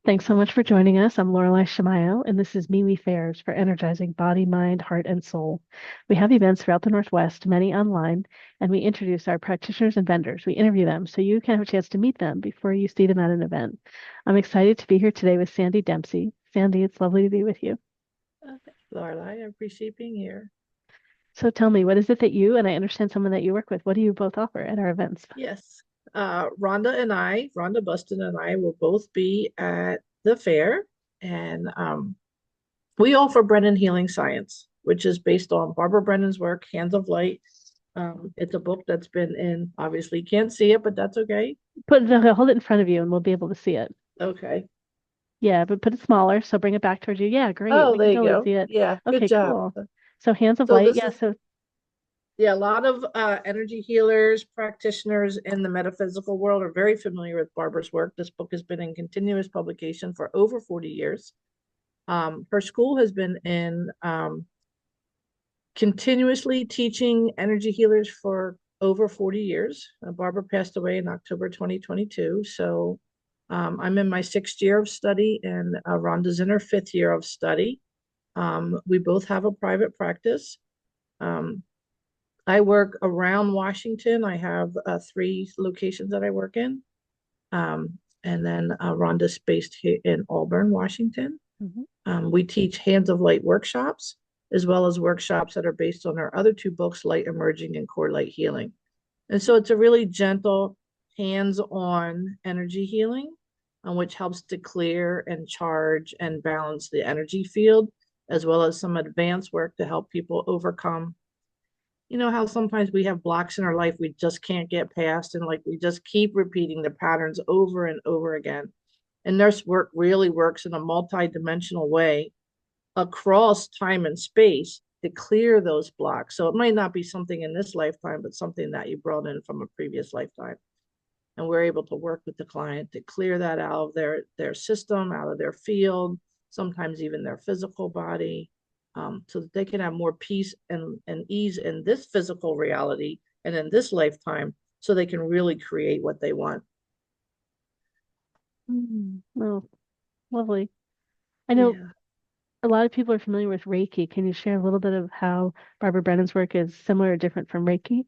Thanks so much for joining us. I'm Lorelei Shamayo, and this is MeWe Fairs for energizing body, mind, heart, and soul. We have events throughout the Northwest, many online, and we introduce our practitioners and vendors. We interview them so you can have a chance to meet them before you see them at an event. I'm excited to be here today with Sandy Dempsey. Sandy, it's lovely to be with you. Thanks, Lorelai. I appreciate being here. So tell me, what is it that you, and I understand someone that you work with, what do you both offer at our events? Yes. Rhonda Buston and I will both be at the fair. And we offer Brennan Healing Science, which is based on Barbara Brennan's work, Hands of Light. It's a book that's been in, obviously, you can't see it, but that's okay. Hold it in front of you and we'll be able to see it. Okay. Yeah, but put it smaller, so bring it back towards you. Yeah, great. Oh, We can there you totally go. see it. Yeah, good Okay, job. cool. So Hands of So Light, this yeah, is, so yeah, a lot of energy healers, practitioners in the metaphysical world are very familiar with Barbara's work. This book has been in continuous publication for over 40 years. Her school has been in continuously teaching energy healers for over 40 years. Barbara passed away in October 2022. So I'm in my sixth year of study, and Rhonda's in her fifth year of study. We both have a private practice. Um, I work around Washington. I have three locations that I work in. And then Rhonda's based here in Auburn, Washington. mhm. We teach Hands of Light workshops, as well as workshops that are based on our other two books, Light Emerging and Core Light Healing. And so it's a really gentle, hands-on energy healing, which helps to clear and charge and balance the energy field, as well as some advanced work to help people overcome. You know how sometimes we have blocks in our life we just can't get past, and like we just keep repeating the patterns over and over again. And nurse work really works in a multi-dimensional way across time and space to clear those blocks. So it might not be something in this lifetime, but something that you brought in from a previous lifetime. And we're able to work with the client to clear that out of their system, out of their field, sometimes even their physical body, so that they can have more peace and ease in this physical reality and in this lifetime, so they can really create what they want. Oh, lovely. I know Yeah. a lot of people are familiar with Reiki. Can you share a little bit of how Barbara Brennan's work is similar or different from Reiki?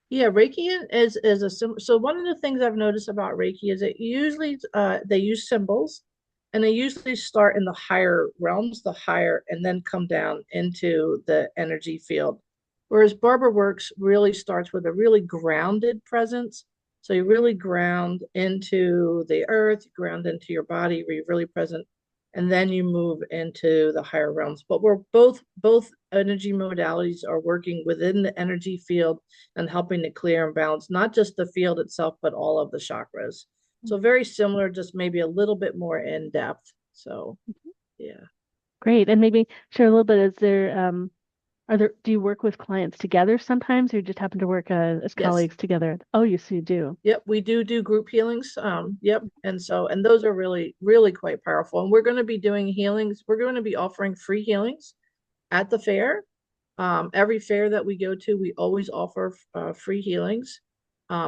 Yeah, Reiki is a so one of the things I've noticed about Reiki is it usually they use symbols, and they usually start in the higher realms, the higher, and then come down into the energy field. Whereas Barbara works really starts with a really grounded presence. So you really ground into the earth, you ground into your body, where you're really present, and then you move into the higher realms. But we're both energy modalities are working within the energy field and helping to clear and balance not just the field itself, but all of the chakras. So very similar, just maybe a little bit more in depth. So yeah. Great. And maybe share a little bit, is there do you work with clients together sometimes or you just happen to work as Yes. colleagues together? Oh, you so you do. Yep, we do group healings. Yep, and those are really quite powerful. And we're going to be doing healings. We're going to be offering free healings at the fair. Every fair that we go to, we always offer free healings.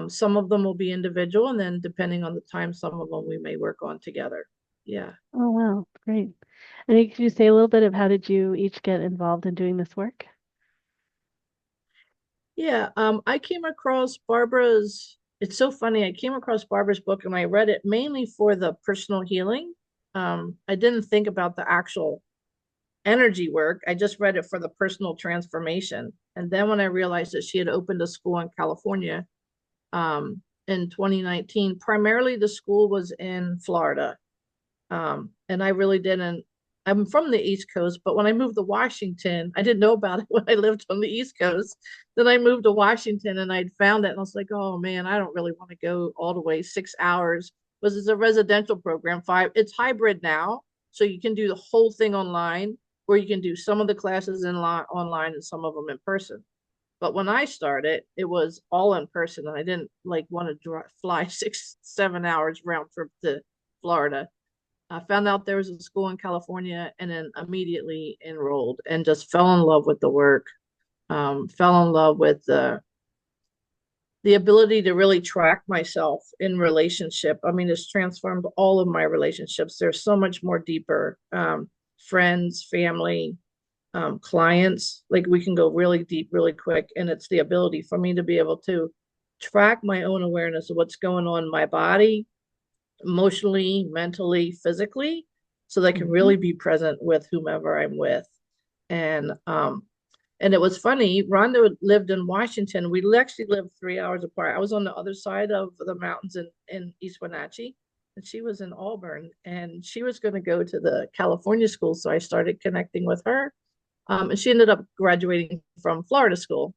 Some of them will be individual, and then depending on the time, some of them we may work on together. Yeah. Oh, wow. Great. And could you say a little bit of how did you each get involved in doing this work? Yeah, I came across Barbara's, it's so funny. I came across Barbara's book and I read it mainly for the personal healing. I didn't think about the actual energy work. I just read it for the personal transformation. And then when I realized that she had opened a school in California, in 2019, primarily the school was in Florida. And I really didn't. I'm from the East Coast, but when I moved to Washington, I didn't know about it when I lived on the East Coast. Then I moved to Washington and I'd found it, and I was like, oh man, I don't really want to go all the way 6 hours. Because it's a residential program, five. It's hybrid now, so you can do the whole thing online, or you can do some of the classes online and some of them in person. But when I started, it was all in person, and I didn't like want to fly 6, 7 hours round trip to Florida. I found out there was a school in California and then immediately enrolled and just fell in love with the work. Fell in love with the ability to really track myself in relationship. I mean, it's transformed all of my relationships. They're so much more deeper. Friends, family, clients, like we can go really deep really quick. And it's the ability for me to be able to track my own awareness of what's going on in my body, emotionally, mentally, physically, so that I can Mhm. really be present with whomever I'm with. And and it was funny. Rhonda lived in Washington. We actually lived 3 hours apart. I was on the other side of the mountains in East Wenatchee, and she was in Auburn. And she was going to go to the California school, so I started connecting with her. And she ended up graduating from Florida school,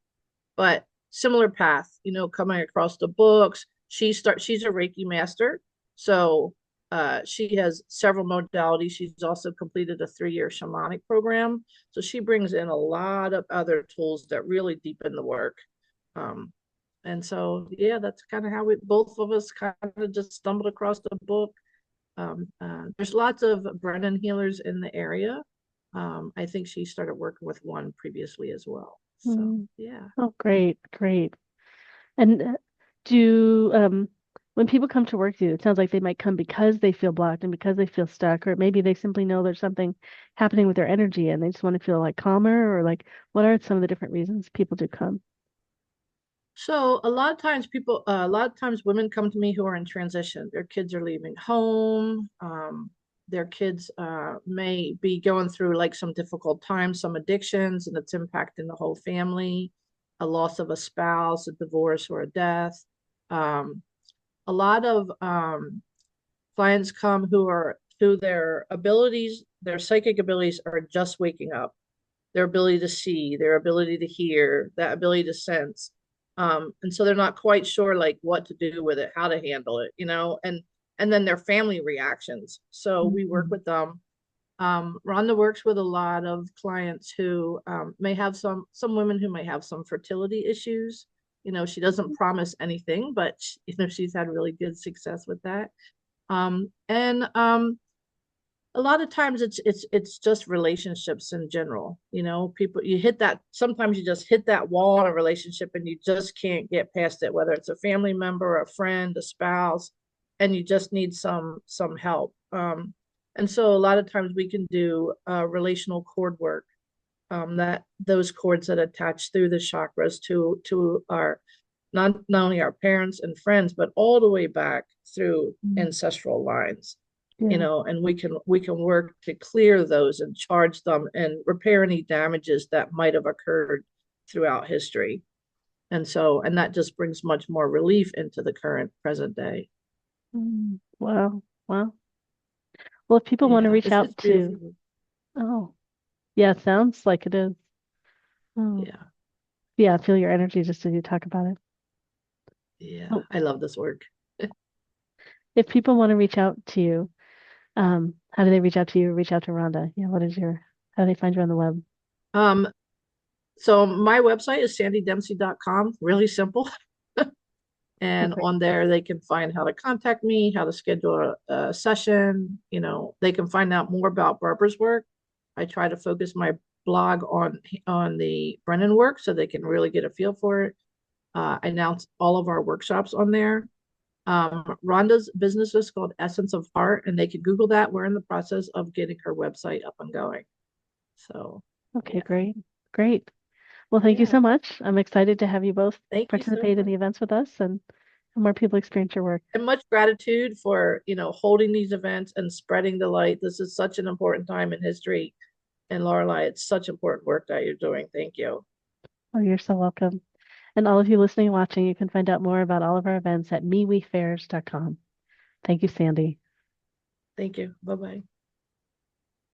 but similar path, coming across the books. She's a Reiki master. So she has several modalities. She's also completed a 3-year shamanic program. So she brings in a lot of other tools that really deepen the work. Um, and so, yeah, that's kind of how we both of us kind of just stumbled across the book. There's lots of Brennan healers in the area. I think she started working with one previously as well. So, Mm. yeah. Oh, great, great. And do when people come to work with you, it sounds like they might come because they feel blocked and because they feel stuck, or maybe they simply know there's something happening with their energy and they just want to feel like calmer, or like what are some of the different reasons people do come? So a lot of times women come to me who are in transition. Their kids are leaving home. Their kids may be going through like some difficult times, some addictions, and it's impacting the whole family, a loss of a spouse, a divorce, or a death. Um, a lot of clients come who their psychic abilities are just waking up, their ability to see, their ability to hear, that ability to sense. And so they're not quite sure like what to do with it, how to handle it, and then their family reactions. So we work Mhm. with them. Rhonda works with a lot of clients who may have some women who may have some fertility issues. She doesn't promise anything, but she's had really good success with that. And a lot of times it's just relationships in general. People, you hit that, sometimes you just hit that wall in a relationship and you just can't get past it, whether it's a family member, a friend, a spouse, and you just need some help. And so a lot of times we can do relational cord work, that those cords that attach through the chakras to our, not only our parents and friends, but all the way back through Mm. ancestral lines. Yeah. And we can work to clear those and charge them and repair any damages that might have occurred throughout history. And that just brings much more relief into the current present day. Mm. Wow. Wow. Well, if people want to Yeah, reach it's out to, beautiful. oh, yeah, it sounds like it is. Oh, Yeah, yeah, I feel your energy just as you talk about it. yeah, Oh, I love this work. if people want to reach out to you, how do they reach out to you? Reach out to Rhonda. Yeah, how do they find you on the web? um so my website is sandydempsey.com, really simple. And Okay. on there, they can find how to contact me, how to schedule a session. They can find out more about Barbara's work. I try to focus my blog on the Brennan work so they can really get a feel for it. I announce all of our workshops on there. Rhonda's business is called Essence of Heart, and they can Google that. We're in the process of getting her website up and going. So, Okay, yeah, great. Great. Well, thank you yeah. so much. I'm excited to have you both Thank you so participate in much. the events with us and more people experience your work. And much gratitude for holding these events and spreading the light. This is such an important time in history, and Lorelei, it's such important work that you're doing. Thank you. Oh, you're so welcome. And all of you listening and watching, you can find out more about all of our events at MeWeFairs.com. Thank you, Sandy. Thank you. Bye bye.